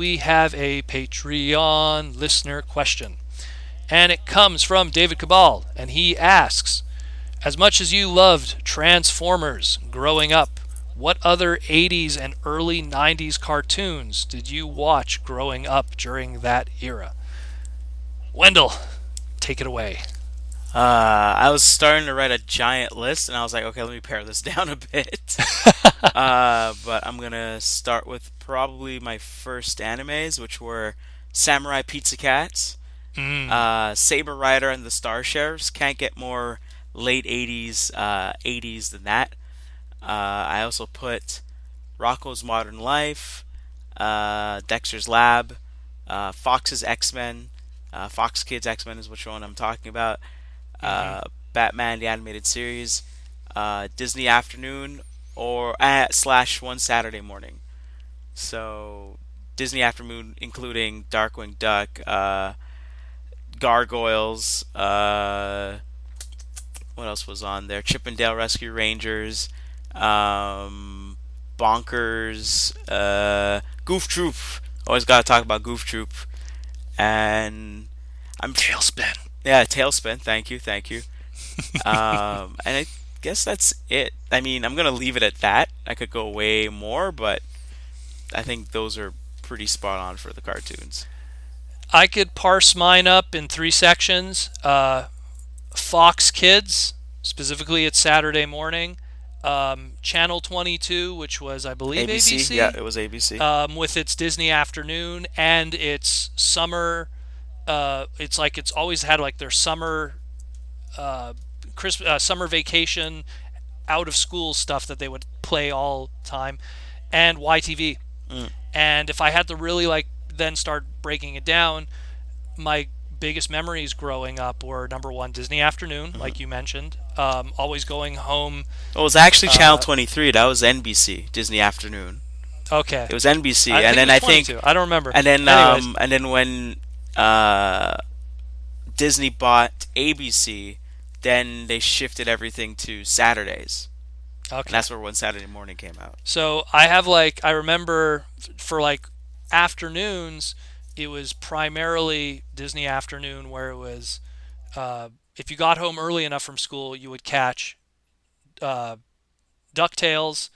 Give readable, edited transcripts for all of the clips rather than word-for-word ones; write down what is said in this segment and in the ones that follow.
we have a Patreon listener question. And it comes from David Cabal, and he asks, as much as you loved Transformers growing up, what other 80s and early 90s cartoons did you watch growing up during that era? Wendell, take it away. I was starting to write a giant list, and I was like, okay, let me pare this down a bit. But I'm gonna start with probably my first animes, which were Samurai Pizza Cats, Mm. Saber Rider and the Star Sheriffs. Can't get more late 80s than that. I also put Rocco's Modern Life, Dexter's Lab, Fox's X-Men, Fox Kids X-Men is which one I'm talking about. Mm-hmm. Batman the animated series, Disney Afternoon, or slash One Saturday Morning. So Disney Afternoon, including Darkwing Duck, Gargoyles. What else was on there? Chip and Dale Rescue Rangers, Bonkers, Goof Troop. Always gotta talk about Goof Troop, and I'm Tailspin. yeah, Tailspin. Thank you, thank you. And I guess that's it. I mean, I'm gonna leave it at that. I could go way more, but I think those are pretty spot on for the cartoons. I could parse mine up in three sections. Fox Kids, specifically it's Saturday morning. Channel 22, which was, I believe, ABC, ABC, yeah, it was ABC. with its Disney Afternoon and its summer. It's like it's always had like their summer, summer vacation, out of school stuff that they would play all time, and YTV. Mm. And if I had to really like then start breaking it down, my biggest memories growing up were number one, Disney Afternoon, Mhm. like you mentioned. Always going home. It was actually Channel Uh, 23. That was NBC, Disney Afternoon. okay, It was NBC, I and think it then was I think, 22. I don't remember. Anyways, and then when uh, Disney bought ABC, then they shifted everything to Saturdays, and okay. that's where One Saturday Morning came out. So I have like I remember for like afternoons, it was primarily Disney Afternoon, where it was if you got home early enough from school, you would catch uh, DuckTales,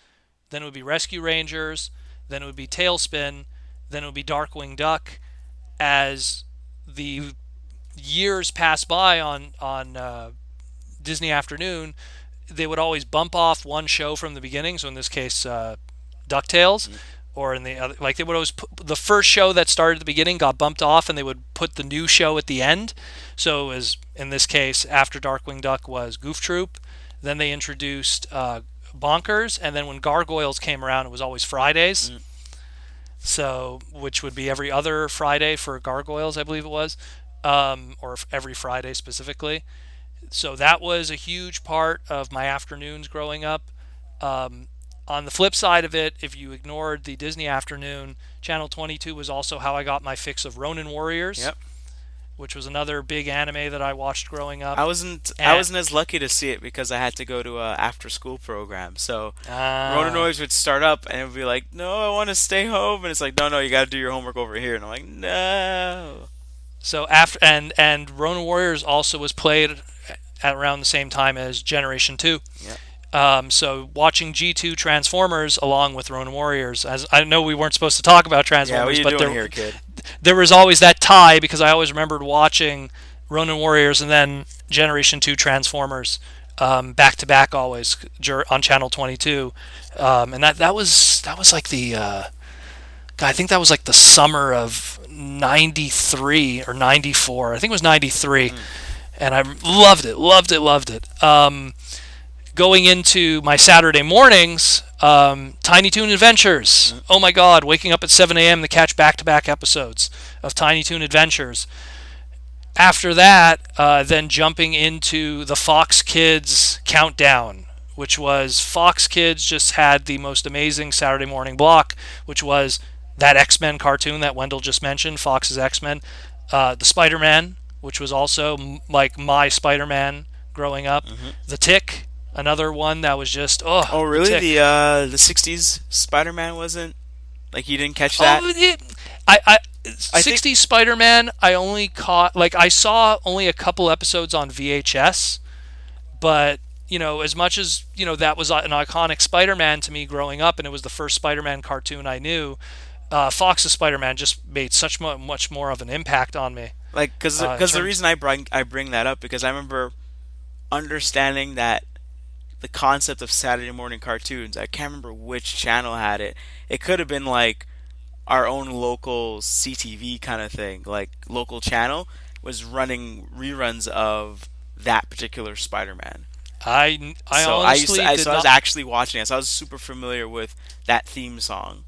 then it would be Rescue Rangers, then it would be Tailspin, then it would be Darkwing Duck. As the years pass by on Disney Afternoon, they would always bump off one show from the beginning. So in this case, DuckTales, Mm. or in the other, like they would always put the first show that started at the beginning got bumped off, and they would put the new show at the end. So it was in this case after Darkwing Duck was Goof Troop. Then they introduced Bonkers, and then when Gargoyles came around, it was always Fridays. Mm. So which would be every other Friday for Gargoyles, I believe it was, or every Friday specifically. So that was a huge part of my afternoons growing up. Um, on the flip side of it, if you ignored the Disney Afternoon, Channel 22 was also how I got my fix of Ronin Warriors, Yep. which was another big anime that I watched growing up. I And wasn't as lucky to see it because I had to go to a after school program. So Ronan uh, always would start up and it would be like, "No, I want to stay home," and it's like, "No, you got to do your homework over here," and I'm like, "No." so after and Ronin Warriors also was played at around the same time as Generation 2. Yep. So watching G2 Transformers along with Ronin Warriors, as I know we weren't supposed to talk about Yeah, what are Transformers, you but doing here, kid? there was always that tie because I always remembered watching Ronin Warriors and then Generation 2 Transformers back to back always on Channel 22. And that was like the I think that was like the summer of 93 or 94. I think it was 93. Mm. And I loved it, loved it, loved it. Going into my Saturday mornings, Tiny Toon Adventures. Mm. Oh my God, waking up at 7 a.m. to catch back-to-back episodes of Tiny Toon Adventures. After that, then jumping into the Fox Kids Countdown, which was Fox Kids just had the most amazing Saturday morning block, which was that X-Men cartoon that Wendell just mentioned, Fox's X-Men, the Spider-Man, which was also like my Spider-Man growing up, Hmm. the Tick, another one that was just Oh, the really? Tick. The '60s Spider-Man wasn't like you didn't catch that? Oh, I I think 60s Spider-Man, I only caught, like, I saw only a couple episodes on VHS, but as much as that was an iconic Spider-Man to me growing up, and it was the first Spider-Man cartoon I knew. Fox's Spider-Man just made such much more of an impact on me. like In because the terms, reason I bring that up because I remember understanding that the concept of Saturday morning cartoons. I can't remember which channel had it. It could have been like our own local CTV kind of thing, like local channel was running reruns of that particular Spider-Man. I So honestly did so I was not. actually watching it. So I was super familiar with that theme song.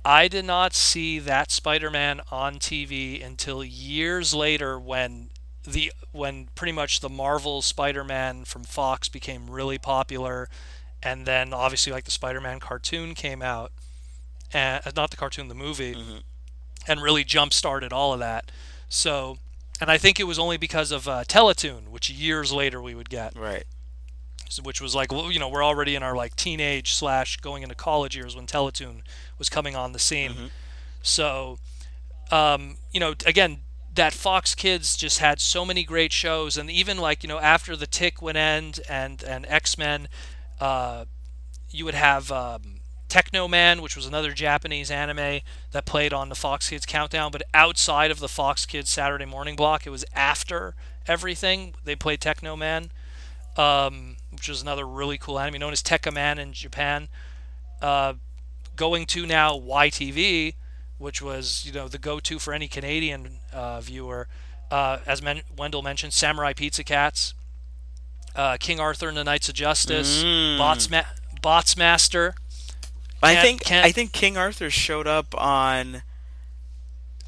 I did not see that Spider-Man on TV until years later, when pretty much the Marvel Spider-Man from Fox became really popular, and then obviously like the Spider-Man cartoon came out, and not the cartoon, the movie, Hmm. and really jump started all of that. So, and I think it was only because of Teletoon, which years later we would get, Right. which was like, well, we're already in our like teenage slash going into college years when Teletoon was coming on the scene. Hmm. So, again, that Fox Kids just had so many great shows, and even like after the Tick would end and X Men, uh, you would have Techno Man, which was another Japanese anime that played on the Fox Kids Countdown. But outside of the Fox Kids Saturday morning block, it was after everything they played Techno Man, which is another really cool anime known as Tekka Man in Japan. Uh, Going to now YTV, which was the go-to for any Canadian viewer. As Wendell mentioned, Samurai Pizza Cats, King Arthur and the Knights of Justice, Mm. Bots Master. I Can't think can't I think King Arthur showed up on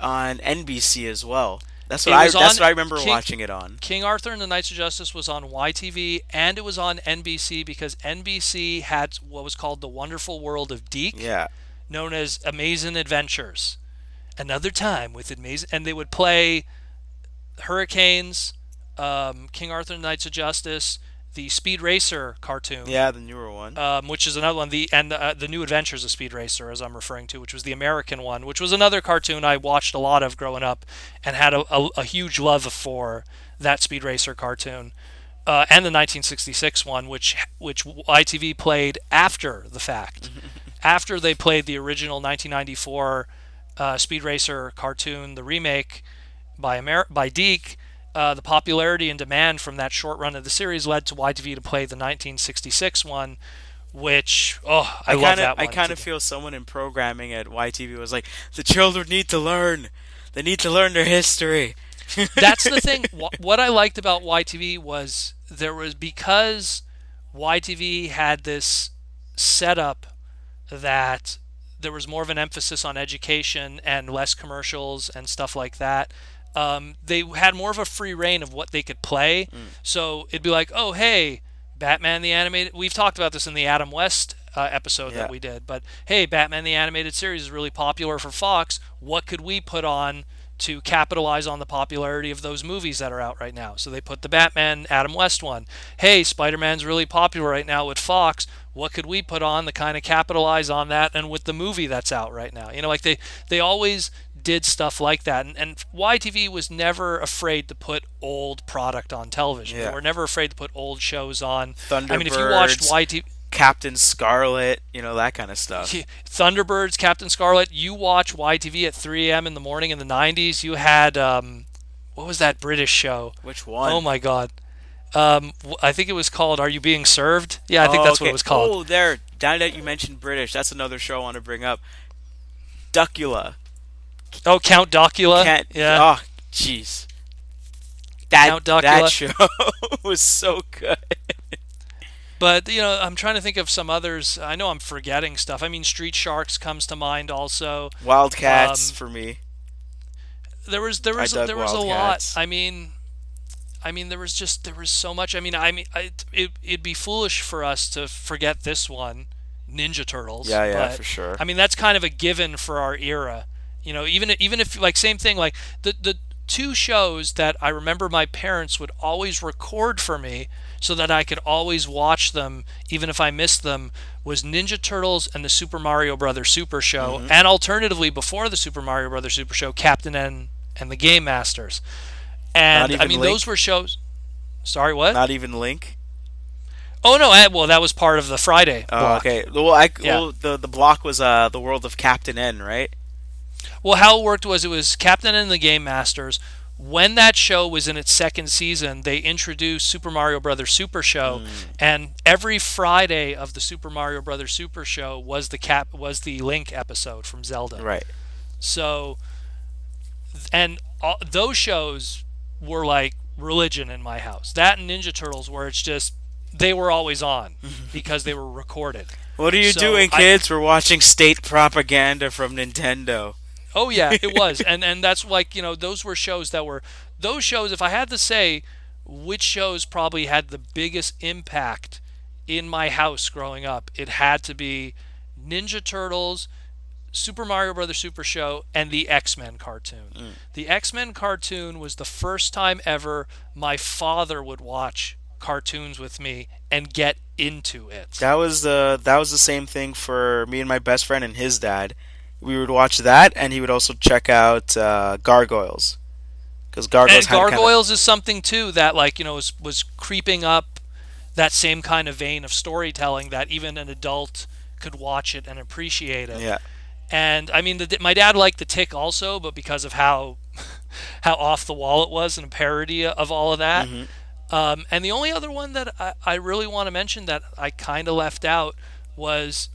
NBC as well. It was on That's what I remember King watching it on. King Arthur and the Knights of Justice was on YTV, and it was on NBC because NBC had what was called the Wonderful World of Deke, Yeah. known as Amazing Adventures. Another time with amazing, and they would play Hurricanes, King Arthur and the Knights of Justice, the Speed Racer cartoon, Yeah, the newer one. which is another one. The New Adventures of Speed Racer, as I'm referring to, which was the American one, which was another cartoon I watched a lot of growing up, and had a huge love for that Speed Racer cartoon, and the 1966 one, which ITV played after the fact, after they played the original 1994 Speed Racer cartoon, the remake by Deke. The popularity and demand from that short run of the series led to YTV to play the 1966 one, which I love that I one. kind of feel someone in programming at YTV was like, the children need to learn. They need to learn their history. That's the thing. What I liked about YTV was there was because YTV had this setup that there was more of an emphasis on education and less commercials and stuff like that. They had more of a free reign of what they could play. Mm. So it'd be like, oh, hey, Batman the Animated. We've talked about this in the Adam West episode Yeah. that we did. But hey, Batman the Animated Series is really popular for Fox. What could we put on to capitalize on the popularity of those movies that are out right now? So they put the Batman Adam West one. Hey, Spider-Man's really popular right now with Fox. What could we put on to kind of capitalize on that and with the movie that's out right now? Like they always did stuff like that. And YTV was never afraid to put old product on television. They Yeah. were never afraid to put old shows on. I mean, if you watched Thunderbirds, YTV, Captain Scarlet, that kind of stuff. Thunderbirds, Captain Scarlet, you watch YTV at 3 a.m. in the morning in the 90s, you had, what was that British show? Which Oh one? my God. I think it was called Are You Being Served? Yeah, I think Oh, that's what it okay. was called. Oh, there. Now that you mentioned British, that's another show I want to bring up. Duckula. Oh, Count Docula. Can't. Yeah, Oh, jeez. That Count that Docula. show was so good. But I'm trying to think of some others. I know I'm forgetting stuff. I mean, Street Sharks comes to mind also. Wildcats Um, for me. there was there I was dug there was a lot. Wildcats. I mean, there was so much. It'd be foolish for us to forget this one, Ninja Turtles. Yeah, yeah, But for sure. I mean, that's kind of a given for our era. Even if like same thing like the two shows that I remember my parents would always record for me so that I could always watch them even if I missed them was Ninja Turtles and the Super Mario Brothers Super Show, Hmm. and alternatively before the Super Mario Brothers Super Show, Captain N and the Game Masters. Not And I even mean those Link. were shows. Sorry, what? Not even Link. Oh no, well that was part of the Friday Oh, block. okay. Yeah. The block was the world of Captain N, right? Well, how it worked was it was Captain and the Game Masters. When that show was in its second season, they introduced Super Mario Brothers Super Show, Mm, and every Friday of the Super Mario Brothers Super Show was the Link episode from Zelda. right. So, and those shows were like religion in my house. That and Ninja Turtles, where it's just they were always on because they were recorded. What are you So doing, kids? We're watching state propaganda from Nintendo. oh yeah, it was, and that's like those were shows that were those shows. If I had to say which shows probably had the biggest impact in my house growing up, it had to be Ninja Turtles, Super Mario Brothers Super Show, and the X-Men cartoon. Mm. The X-Men cartoon was the first time ever my father would watch cartoons with me and get into it. That was the same thing for me and my best friend and his dad. We would watch that, and he would also check out Gargoyles because Gargoyles And had kind of Gargoyles is something too that was creeping up that same kind of vein of storytelling that even an adult could watch it and appreciate it. yeah. And I mean, my dad liked the Tick also, but because of how how off the wall it was and a parody of all of that. Hmm. And the only other one that I really want to mention that I kind of left out was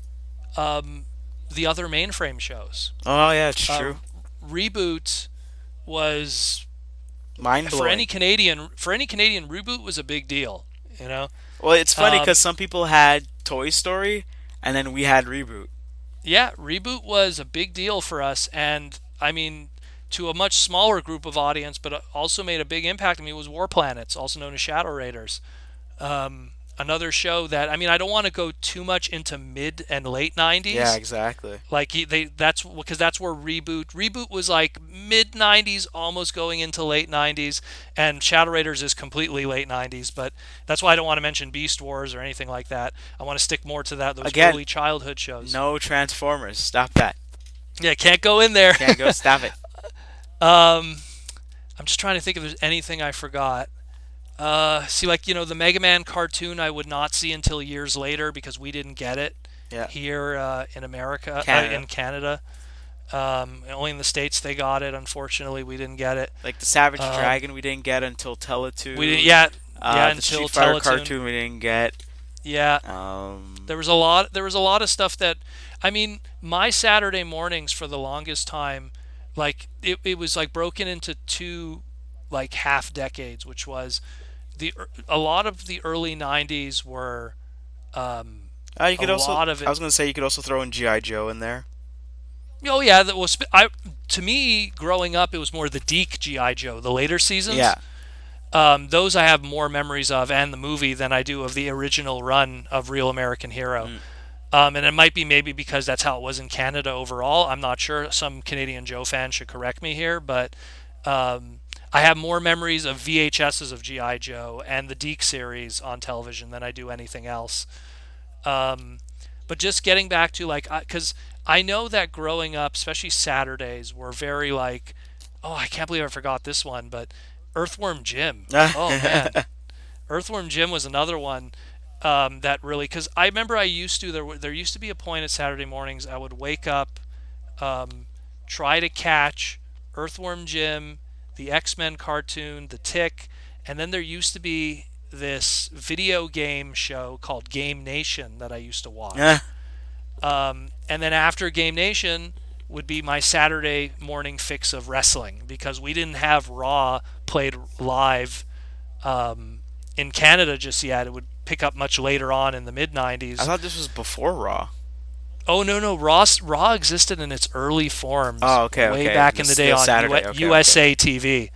um, the other mainframe shows. Oh yeah, it's Uh, true. Reboot was Mind blowing. for any Canadian reboot was a big deal. You know, Well, it's funny um, because some people had Toy Story, and then we had Reboot. yeah, reboot was a big deal for us, and I mean, to a much smaller group of audience, but also made a big impact on me was War Planets, also known as Shadow Raiders. Another show that I mean, I don't want to go too much into mid and late Yeah, '90s. exactly. Like they that's because that's where reboot was like mid '90s, almost going into late '90s, and Shadow Raiders is completely late '90s. But that's why I don't want to mention Beast Wars or anything like that. I want to stick more to those Again, early childhood shows. no Transformers. Stop that. Yeah, can't go in there. Can't go. Stop it. um, I'm just trying to think if there's anything I forgot. See, like the Megaman cartoon, I would not see until years later because we didn't get it Yeah. here in America, Canada. in Canada. Only in the States they got it. Unfortunately, we didn't get it. Like the Savage Um, Dragon, we didn't get until we didn't, Teletoon. yeah, yeah, The until Street Fighter Teletoon. cartoon, we didn't get. Yeah, Um, there was a lot. There was a lot of stuff that, I mean, my Saturday mornings for the longest time, like it was like broken into two, like half decades, which was a lot of the early '90s were um, you a could also. lot of I it. was gonna say you could also throw in GI Joe in there. Oh yeah, that was to me growing up. It was more the Deke GI Joe, the later seasons. Yeah. Those I have more memories of, and the movie than I do of the original run of Real American Hero. Mm. And it might be maybe because that's how it was in Canada overall. I'm not sure. Some Canadian Joe fans should correct me here, but I have more memories of VHSs of GI Joe and the Deke series on television than I do anything else. Um, but just getting back to like, because I know that growing up, especially Saturdays, were very like, oh, I can't believe I forgot this one, but Earthworm Jim. Oh man, Earthworm Jim was another one that really, because I remember there used to be a point at Saturday mornings I would wake up, try to catch Earthworm Jim, the X-Men cartoon, the Tick, and then there used to be this video game show called Game Nation that I used to Yeah. watch. And then after Game Nation would be my Saturday morning fix of wrestling because we didn't have Raw played live in Canada just yet. It would pick up much later on in the mid I 90s. thought this was before Raw. Oh no, Raw existed in its early forms Oh, okay, way okay. back in the day Still on Saturday. Okay, okay. USA TV.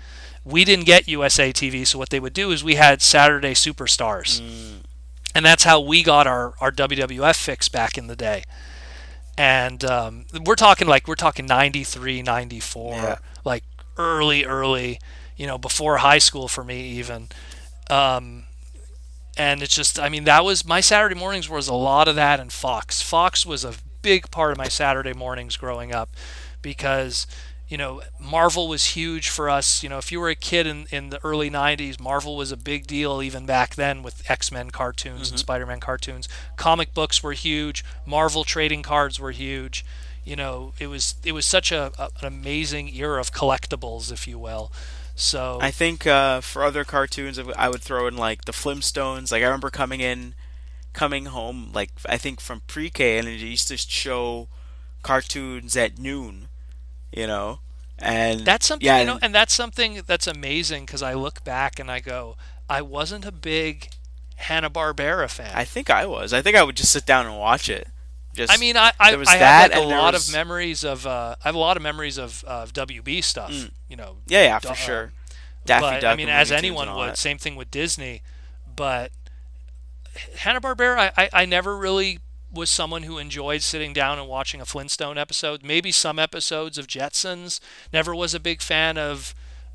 We didn't get USA TV, so what they would do is we had Saturday Superstars. Mm. And that's how we got our WWF fix back in the day. And we're talking 93, 94, Yeah. like early, before high school for me even. Um, and it's just, I mean, that was my Saturday mornings was a lot of that and Fox. Fox was a big part of my Saturday mornings growing up because Marvel was huge for us. If you were a kid in the early 90s, Marvel was a big deal even back then with X-Men cartoons and Hmm. Spider-Man cartoons. Comic books were huge. Marvel trading cards were huge. It was such an amazing era of collectibles, if you will. I So think for other cartoons, I would throw in like the Flintstones. Like I remember coming home, like I think from pre-K, and it used to show cartoons at noon. You know, and that's something, yeah, and and that's something that's amazing because I look back and I go, I wasn't a big Hanna-Barbera fan. I think I was. I think I would just sit down and watch it. I Just mean, I, I, there was I have that, like a and there lot of was memories of I have a lot of memories of WB stuff, mm, yeah, yeah, d- for sure. Daffy but I Duck mean, and as Looney Tunes and anyone all would, that. same thing with Disney. But Hanna Barbera, I never really was someone who enjoyed sitting down and watching a Flintstone episode. Maybe some episodes of Jetsons. Never was a big fan of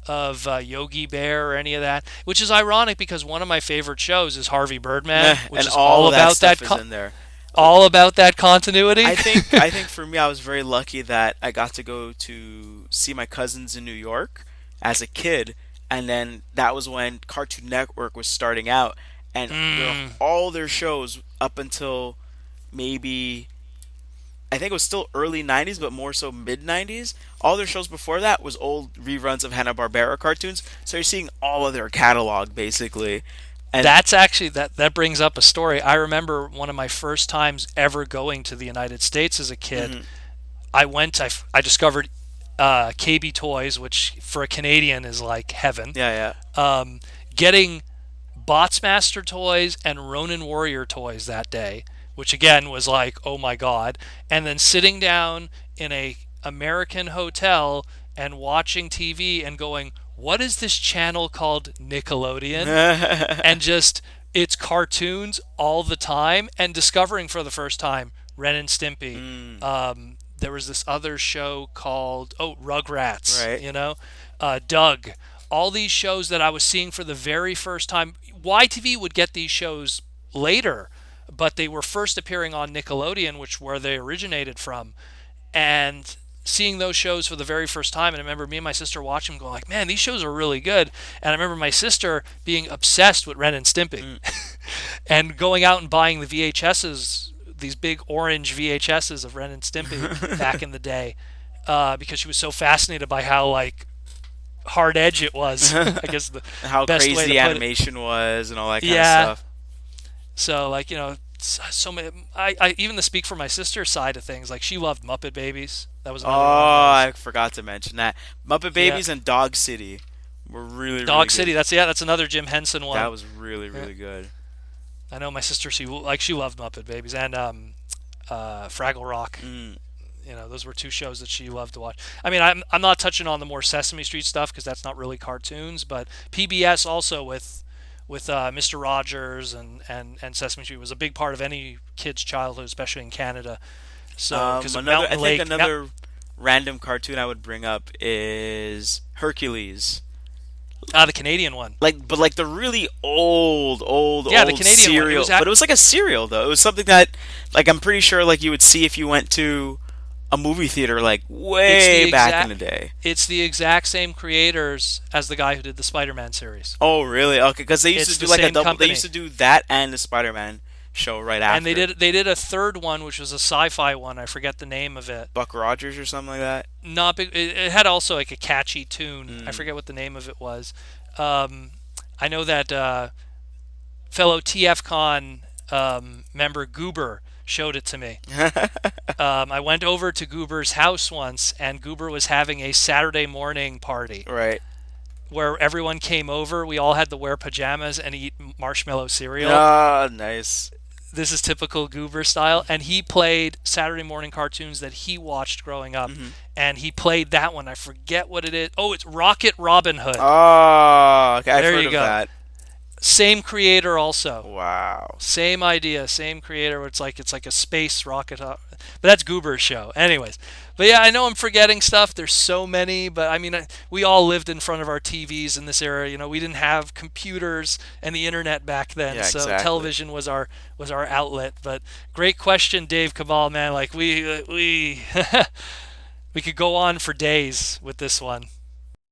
Yogi Bear or any of that. Which is ironic because one of my favorite shows is Harvey Birdman, which And is all all of that about stuff is in there. But all about that continuity. I think for me, I was very lucky that I got to go to see my cousins in New York as a kid, and then that was when Cartoon Network was starting out, and Mm, all their shows up until maybe I think it was still early '90s, but more so mid '90s. All their shows before that was old reruns of Hanna Barbera cartoons, so you're seeing all of their catalog basically, and that's actually that brings up a story. I remember one of my first times ever going to the United States as a kid. mhm, I discovered KB Toys, which for a Canadian is like heaven. yeah, yeah. Um, Getting Botsmaster toys and Ronin Warrior toys that day, which again was like, oh my god. And then sitting down in a American hotel and watching TV and going, what is this channel called Nickelodeon? And just it's cartoons all the time and discovering for the first time Ren and Stimpy. Mm, There was this other show called Rugrats, right. Doug. All these shows that I was seeing for the very first time. YTV would get these shows later, but they were first appearing on Nickelodeon, which where they originated from, and seeing those shows for the very first time. And I remember me and my sister watching them, going like, "Man, these shows are really good." And I remember my sister being obsessed with Ren and Stimpy, Mm. and going out and buying the VHSs, these big orange VHSs of Ren and Stimpy back in the day, because she was so fascinated by how like hard edge it was. I guess the How best crazy way to the put it. animation was and all that kind of Yeah. stuff. So like so many. I even to speak for my sister's side of things. Like she loved Muppet Babies. That was Oh, another one of those. I forgot to mention that. Muppet Yeah. Babies and Dog City were really, really Dog good. City. That's another Jim Henson That one. was really, Yeah. really good. I know my sister. She loved Muppet Babies and Fraggle Rock. Mm. Those were two shows that she loved to watch. I mean, I'm not touching on the more Sesame Street stuff because that's not really cartoons, but PBS also with Mr. Rogers and Sesame Street was a big part of any kid's childhood, especially in Canada. So because of Another, I Mountain think Lake, another random cartoon I would bring up is Hercules. the Canadian one. But like the really Yeah, the old Canadian one. It cereal. was But it was like a cereal though. It was something that, like, I'm pretty sure like you would see if you went to a movie theater like it's the way back in the exact day. it's the exact same creators as the guy who did the Spider-Man series. Oh, really? Okay, because they used It's to do the like a same double. They company. used to do that and the Spider-Man show right And they after. did a third one which was a sci-fi one. I forget the name of it. Buck Rogers or something like that. Not big. It had also like a catchy tune. I Mm. forget what the name of it was. Um, I know that fellow TFCon member Goober showed it to me. I went over to Goober's house once, and Goober was having a Saturday morning party Right. where everyone came over. We all had to wear pajamas and eat marshmallow cereal. Ah, nice. This is typical Goober style. And he played Saturday morning cartoons that he watched growing up. Hmm. And he played that one. I forget what it is. Oh, it's Rocket Robin Hood. Oh, okay. I've There heard you of go. that. Same creator also. Wow. Same idea, same creator. Where it's like a space rocket, but that's Goober's show. Anyways, But yeah, I know I'm forgetting stuff. There's so many, but I mean, we all lived in front of our TVs in this era. You know, we didn't have computers and the internet back then, Yeah, so exactly. television was our outlet. But great question, Dave Kamal, man. Like we we could go on for days with this one.